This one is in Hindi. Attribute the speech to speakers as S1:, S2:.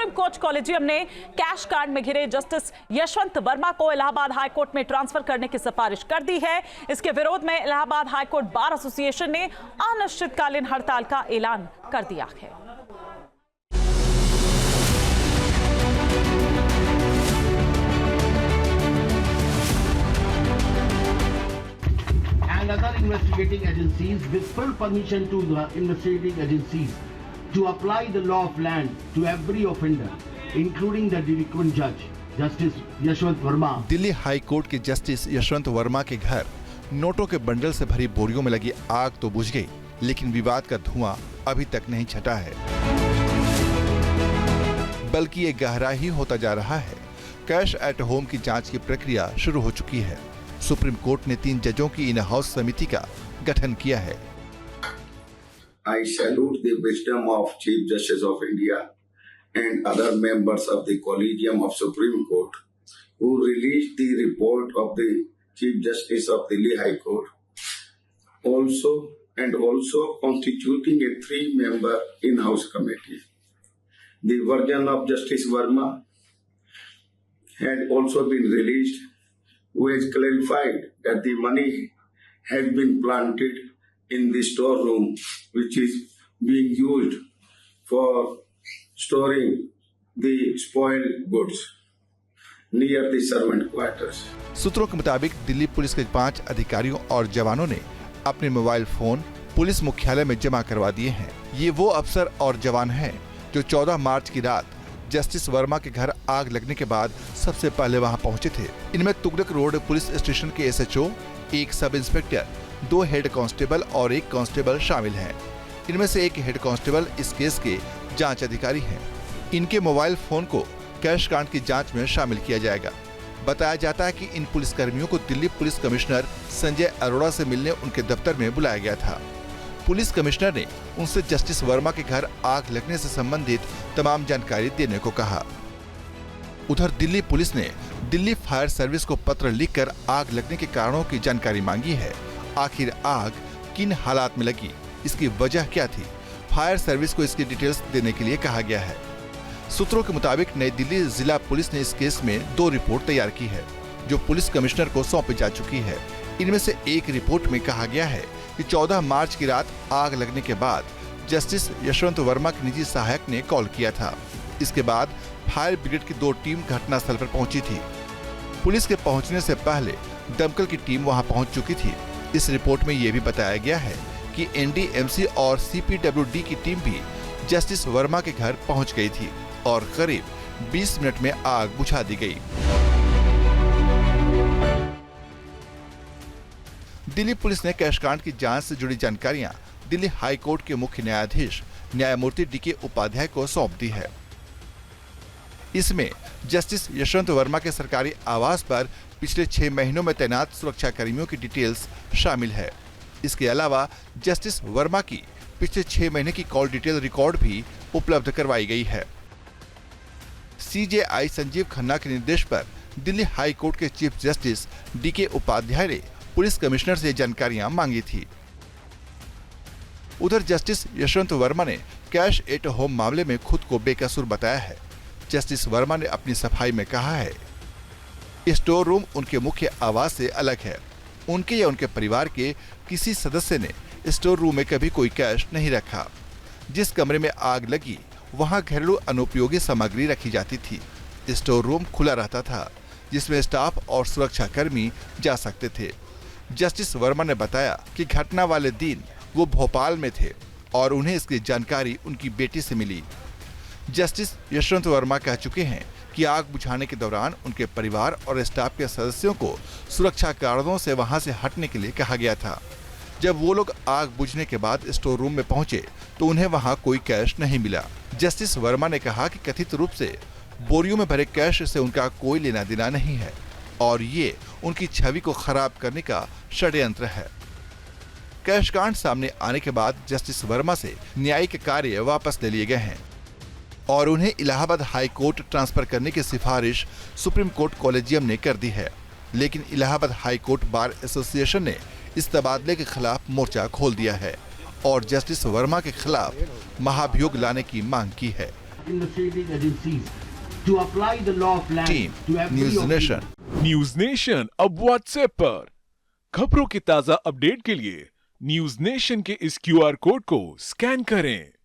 S1: सुप्रीम कोर्ट कॉलेजियम ने कैश कांड में घिरे जस्टिस यशवंत वर्मा को इलाहाबाद हाईकोर्ट में ट्रांसफर करने की सिफारिश कर दी है। इसके विरोध में इलाहाबाद हाईकोर्ट बार एसोसिएशन ने अनिश्चितकालीन हड़ताल का ऐलान कर दिया है।
S2: And other investigating agencies with full permission to the investigating agencies to apply the law of land to every offender, including the delinquent judge, Justice Yashwant Verma.
S3: Delhi high court के जस्टिस यशवंत वर्मा के घर नोटों के बंडल से भरी बोरियों में लगी आग तो बुझ गई, लेकिन विवाद का धुआं अभी तक नहीं छटा है, बल्कि ये गहरा ही होता जा रहा है। कैश एट होम की जांच की प्रक्रिया शुरू हो चुकी है। सुप्रीम कोर्ट ने 3 जजों की इन हाउस समिति का गठन किया है।
S4: I salute the wisdom of Chief Justice of India and other members of the Collegium of Supreme Court who released the report of the Chief Justice of Delhi High Court, also constituting a 3-member in-house committee. The version of Justice Verma had also been released, who has clarified that the money has been planted in the storeroom, which is being used for storing the spoiled goods near the servant quarters.
S3: सूत्रों के मुताबिक दिल्ली पुलिस के 5 अधिकारियों और जवानों ने अपने मोबाइल फोन पुलिस मुख्यालय में जमा करवा दिए हैं। ये वो अफसर और जवान हैं जो 14 मार्च की रात जस्टिस वर्मा के घर आग लगने के बाद सबसे पहले वहां पहुंचे थे। इनमें तुगलक रोड पुलिस स्टेशन के SHO, 1 sub inspector, 2 head constable और 1 कांस्टेबल शामिल हैं। इनमें से 1 हेड कांस्टेबल इस केस के जांच अधिकारी हैं। इनके मोबाइल फोन को कैश कांड की जांच में शामिल किया जाएगा। बताया जाता है कि इन पुलिसकर्मियों को दिल्ली पुलिस कमिश्नर संजय अरोड़ा से मिलने उनके दफ्तर में बुलाया गया था। पुलिस कमिश्नर ने उनसे जस्टिस वर्मा के घर आग लगने से संबंधित तमाम जानकारी देने को कहा। उधर दिल्ली पुलिस ने दिल्ली फायर सर्विस को पत्र लिखकर आग लगने के कारणों की जानकारी मांगी है। आखिर आग किन हालात में लगी, इसकी वजह क्या थी, फायर सर्विस को इसकी डिटेल्स देने के लिए कहा गया है। सूत्रों के मुताबिक नई दिल्ली जिला पुलिस ने इस केस में 2 रिपोर्ट तैयार की है, जो पुलिस कमिश्नर को सौंपी जा चुकी है। इनमें से एक रिपोर्ट में कहा गया है कि 14 मार्च की रात आग लगने के बाद जस्टिस यशवंत वर्मा के निजी सहायक ने कॉल किया था। इसके बाद फायर ब्रिगेड की 2 टीम घटनास्थल पर पहुंची थी। पुलिस के पहुंचने से पहले दमकल की टीम वहां पहुंच चुकी थी। इस रिपोर्ट में यह भी बताया गया है कि एनडीएमसी और सीपीडब्ल्यूडी की टीम भी जस्टिस वर्मा के घर पहुंच गई थी और करीब 20 मिनट में आग बुझा दी गई। दिल्ली पुलिस ने कैश कांड की जांच से जुड़ी जानकारियां दिल्ली हाई कोर्ट के मुख्य न्यायाधीश न्यायमूर्ति डीके उपाध्याय को सौंप दी है। इसमें जस्टिस यशवंत वर्मा के सरकारी आवास पर पिछले 6 महीनों में तैनात सुरक्षा कर्मियों की डिटेल्स शामिल है। इसके अलावा जस्टिस वर्मा की पिछले 6 महीने की कॉल डिटेल रिकॉर्ड भी उपलब्ध करवाई गई है। सीजेआई संजीव खन्ना के निर्देश पर दिल्ली हाई कोर्ट के चीफ जस्टिस डीके उपाध्याय ने पुलिस कमिश्नर से जानकारियां मांगी थी। उधर जस्टिस यशवंत वर्मा ने कैश एट होम मामले में खुद को बेकसूर बताया है। जस्टिस वर्मा ने अपनी सफाई में कहा है, स्टोर रूम उनके मुख्य आवास से अलग है। उनके या उनके परिवार के किसी सदस्य ने स्टोर रूम में कभी कोई कैश नहीं रखा। जिस कमरे में आग लगी वहां घरेलू अनुपयोगी सामग्री रखी जाती थी। स्टोर रूम खुला रहता था, जिसमें स्टाफ और सुरक्षा कर्मी जा सकते थे। जस्टिस वर्मा ने बताया कि घटना वाले दिन वो भोपाल में थे और उन्हें इसकी जानकारी उनकी बेटी से मिली। जस्टिस यशवंत वर्मा कह चुके हैं कि आग बुझाने के दौरान उनके परिवार और स्टाफ के सदस्यों को सुरक्षा कारणों से वहां से हटने के लिए कहा गया था। जब वो लोग आग बुझने के बाद स्टोर रूम में पहुंचे तो उन्हें वहां कोई कैश नहीं मिला। जस्टिस वर्मा ने कहा कि कथित रूप से बोरियों में भरे कैश से उनका कोई लेना देना नहीं है और ये उनकी छवि को खराब करने का षड्यंत्र है। कैश कांड सामने आने के बाद जस्टिस वर्मा से न्यायिक कार्य वापस ले लिए गए हैं और उन्हें इलाहाबाद हाई कोर्ट ट्रांसफर करने की सिफारिश सुप्रीम कोर्ट कॉलेजियम ने कर दी है। लेकिन Allahabad high court bar association ने इस तबादले के खिलाफ मोर्चा खोल दिया है और जस्टिस वर्मा के खिलाफ महाभियोग लाने की मांग की है।
S2: investigating agencies to apply the law of land
S3: team
S2: to every
S3: news
S2: offender.
S3: Nation.
S5: News nation अब व्हाट्सएप पर। खबरों की ताजा अपडेट के लिए न्यूज नेशन के इस क्यूआर कोड को स्कैन करें।